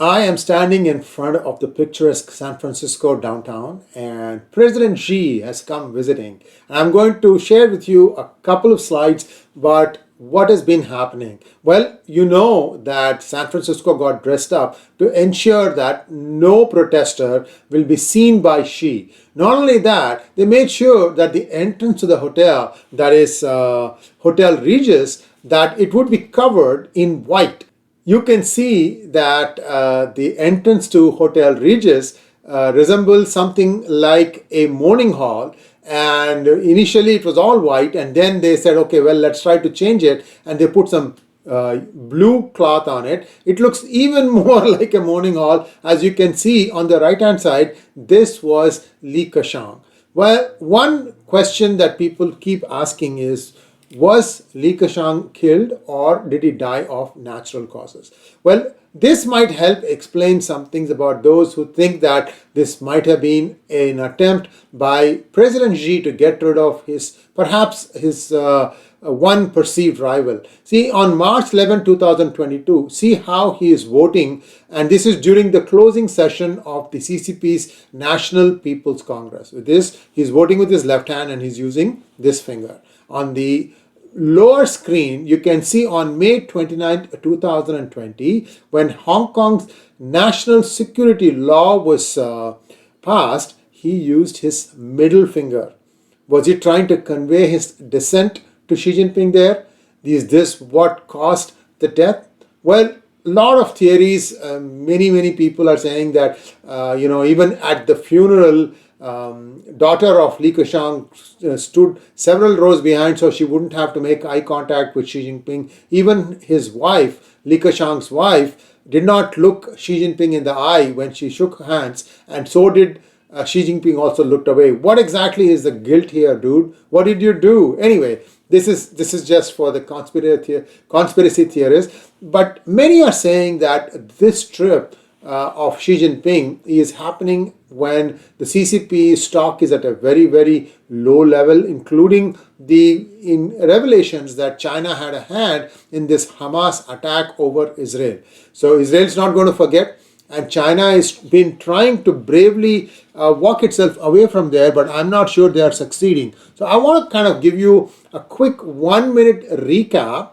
I am standing in front of the picturesque San Francisco downtown, and President Xi has come visiting. I'm going to share with you a couple of slides about what has been happening. Well, you know that San Francisco got dressed up to ensure that no protester will be seen by Xi. Not only that, they made sure that the entrance to the hotel, that is Hotel Regis, that it would be covered in white. You can see that the entrance to Hotel Regis resembles something like a morning hall, and initially it was all white, and then they said, okay, well, let's try to change it, and they put some blue cloth on it. It looks even more like a morning hall. As you can see on the right hand side, this was Keqiang. Well, one question that people keep asking is, was Keqiang killed or did he die of natural causes? Well, this might help explain some things about those who think that this might have been an attempt by President Xi to get rid of perhaps his one perceived rival. See, on March 11, 2022, see how he is voting, and this is during the closing session of the CCP's National People's Congress. With this, he's voting with his left hand and he's using this finger. On the lower screen, you can see on May 29, 2020, when Hong Kong's national security law was passed, he used his middle finger. Was he trying to convey his dissent to Xi Jinping there? Is this what caused the death? Well, a lot of theories, many people are saying that, even at the funeral, daughter of Keqiang stood several rows behind so she wouldn't have to make eye contact with Xi Jinping. Even his wife, Keqiang's wife, did not look Xi Jinping in the eye when she shook hands, and so did Xi Jinping also looked away. What exactly is the guilt here, dude? What did you do? Anyway, this is just for the conspiracy theorists. But many are saying that this trip of Xi Jinping is happening when the CCP stock is at a very low level, including in revelations that China had a hand in this Hamas attack over Israel. So Israel's not going to forget, and China has been trying to bravely walk itself away from there, but I'm not sure they are succeeding. So I want to kind of give you a quick 1-minute recap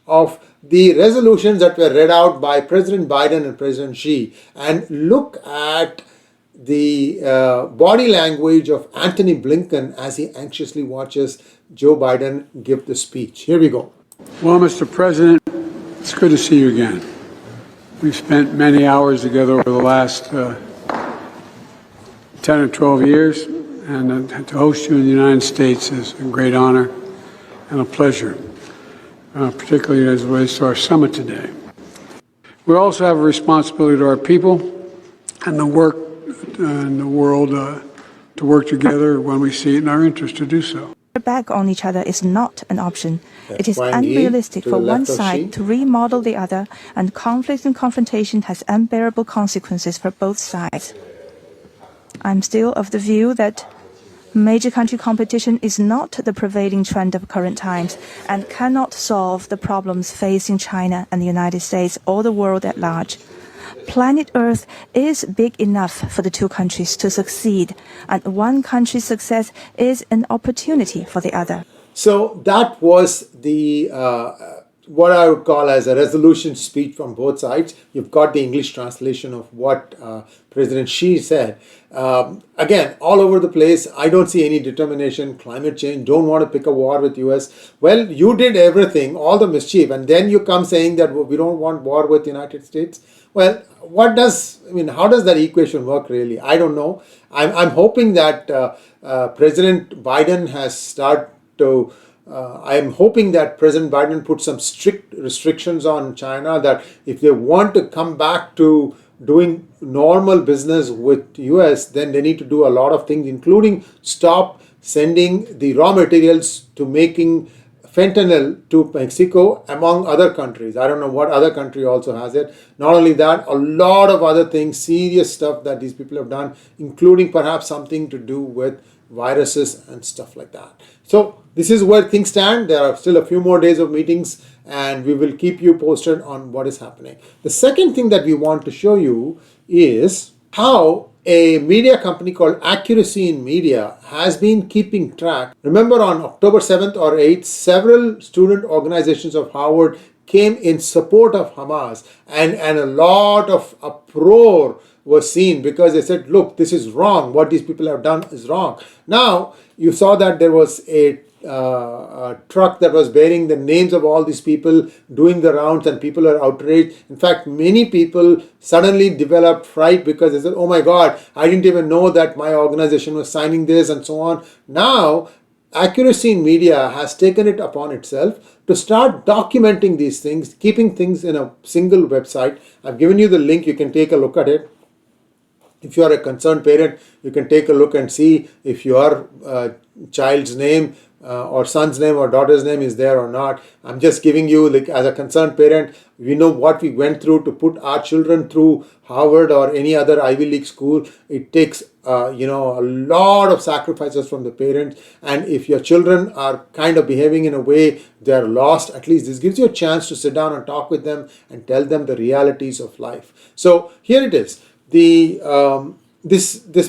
of the resolutions that were read out by President Biden and President Xi, and look at the body language of Antony Blinken as he anxiously watches Joe Biden give the speech. Here we go. Well, Mr. President, it's good to see you again. We've spent many hours together over the last 10 or 12 years, and to host you in the United States is a great honor and a pleasure, particularly as it relates to our summit today. We also have a responsibility to our people and the work in the world to work together when we see it in our interest to do so. Back on each other is not an option. It is unrealistic for one side to remodel the other, and conflict and confrontation has unbearable consequences for both sides. I'm still of the view that major country competition is not the prevailing trend of current times and cannot solve the problems facing China and the United States or the world at large. Planet Earth is big enough for the two countries to succeed, and one country's success is an opportunity for the other. So that was the what I would call as a resolution speech from both sides. You've got the English translation of what President Xi said. Again, all over the place, I don't see any determination. Climate change, don't want to pick a war with US. Well, you did everything, all the mischief, and then you come saying that we don't want war with the United States. Well, how does that equation work really? I don't know. I'm hoping that President Biden has started to I'm hoping that President Biden put some strict restrictions on China, that if they want to come back to doing normal business with US, then they need to do a lot of things, including stop sending the raw materials to making fentanyl to Mexico, among other countries. I don't know what other country also has it. Not only that, a lot of other things, serious stuff that these people have done, including perhaps something to do with viruses and stuff like that. So this is where things stand. There are still a few more days of meetings, and we will keep you posted on what is happening. The second thing that we want to show you is how a media company called Accuracy in Media has been keeping track. Remember, on October 7th or 8th, several student organizations of Harvard came in support of Hamas, and a lot of uproar was seen because they said, look, this is wrong. What these people have done is wrong. Now, you saw that there was a truck that was bearing the names of all these people doing the rounds, and people are outraged. In fact, many people suddenly developed fright because they said, oh my God, I didn't even know that my organization was signing this, and so on. Now, Accuracy in Media has taken it upon itself to start documenting these things, keeping things in a single website. I've given you the link, you can take a look at it. If you are a concerned parent, you can take a look and see if your child's name or son's name or daughter's name is there or not. I'm just giving you, like, as a concerned parent, we know what we went through to put our children through Harvard or any other Ivy League school. It takes a lot of sacrifices from the parents, and if your children are kind of behaving in a way they're lost, at least this gives you a chance to sit down and talk with them and tell them the realities of life. So here it is. This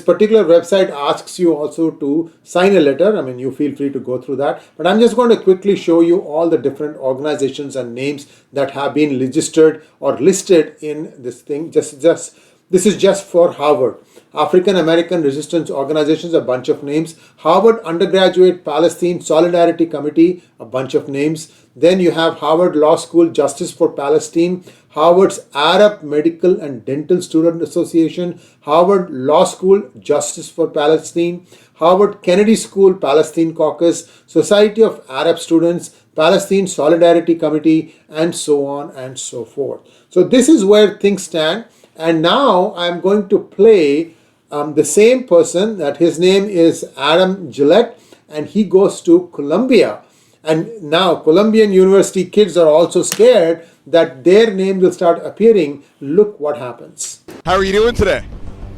particular website asks you also to sign a letter. I mean, you feel free to go through that, but I'm just going to quickly show you all the different organizations and names that have been registered or listed in this thing. This is just for Harvard. African American Resistance Organizations, a bunch of names. Harvard Undergraduate Palestine Solidarity Committee, a bunch of names. Then you have Harvard Law School Justice for Palestine, Harvard's Arab Medical and Dental Student Association, Harvard Law School Justice for Palestine, Harvard Kennedy School Palestine Caucus, Society of Arab Students, Palestine Solidarity Committee, and so on and so forth. So this is where things stand. And now I'm going to play the same person, that his name is Adam Gillette, and he goes to Columbia. And now Columbian University kids are also scared that their name will start appearing. Look what happens. How are you doing today?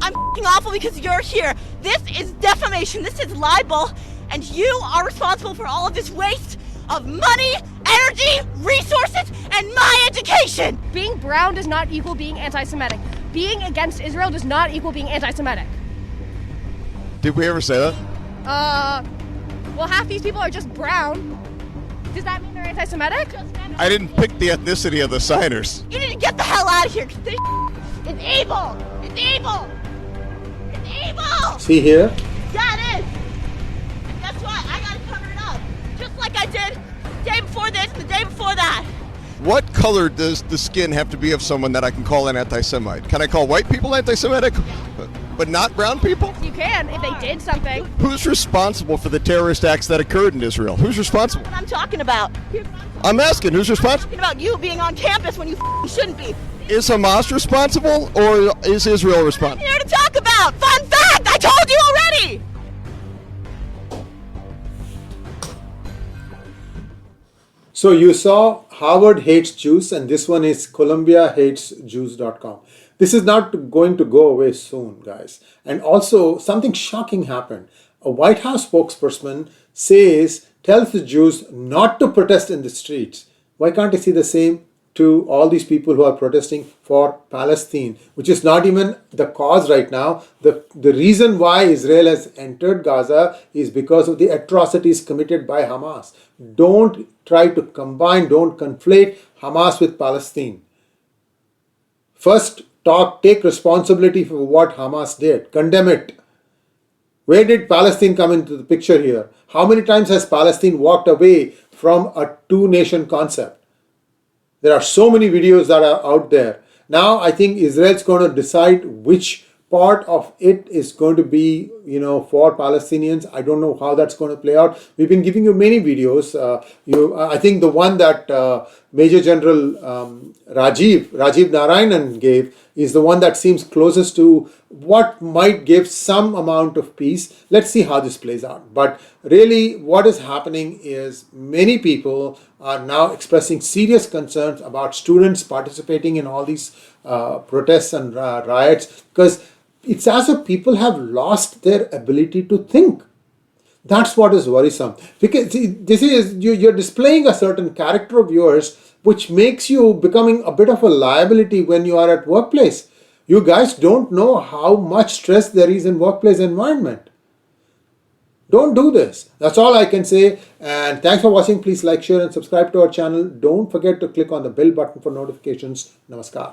I'm f***ing awful because you're here. This is defamation. This is libel. And you are responsible for all of this waste of money, energy, resources, and my education. Being brown does not equal being anti-Semitic. Being against Israel does not equal being anti-Semitic. Did we ever say that? Well, half these people are just brown. Does that mean they're anti-Semitic? I didn't pick the ethnicity of the signers. You need to get the hell out of here, because this is evil. It's evil. It's evil. See here? Yeah, it is. And guess what? I gotta cover it up. Just like I did the day before this and the day before that. What color does the skin have to be of someone that I can call an anti-Semite? Can I call white people anti-Semitic, but not brown people? You can, if they did something. Who's responsible for the terrorist acts that occurred in Israel? Who's responsible? That's what I'm talking about. I'm asking, who's responsible? I'm talking about you being on campus when you shouldn't be. Is Hamas responsible, or is Israel responsible? Here to talk about. Fun fact, I told you already. So you saw Harvard hates Jews, and this one is ColumbiaHatesJews.com. This is not going to go away soon, guys. And also, something shocking happened. A White House spokesperson tells the Jews not to protest in the streets. Why can't I see the same to all these people who are protesting for Palestine, which is not even the cause right now? The reason why Israel has entered Gaza is because of the atrocities committed by Hamas. Don't try to combine, don't conflate Hamas with Palestine. First, take responsibility for what Hamas did. Condemn it. Where did Palestine come into the picture here? How many times has Palestine walked away from a two-nation concept? There are so many videos that are out there. Now I think Israel's going to decide which part of it is going to be, for Palestinians. I don't know how that's going to play out. We've been giving you many videos. I think the one that Major General Rajiv Narayanan gave is the one that seems closest to what might give some amount of peace. Let's see how this plays out. But really what is happening is many people are now expressing serious concerns about students participating in all these protests and riots, because it's as if people have lost their ability to think. That's what is worrisome. Because see, this is, you're displaying a certain character of yours, which makes you becoming a bit of a liability when you are at workplace. You guys don't know how much stress there is in workplace environment. Don't do this. That's all I can say. And thanks for watching. Please like, share and subscribe to our channel. Don't forget to click on the bell button for notifications. Namaskar.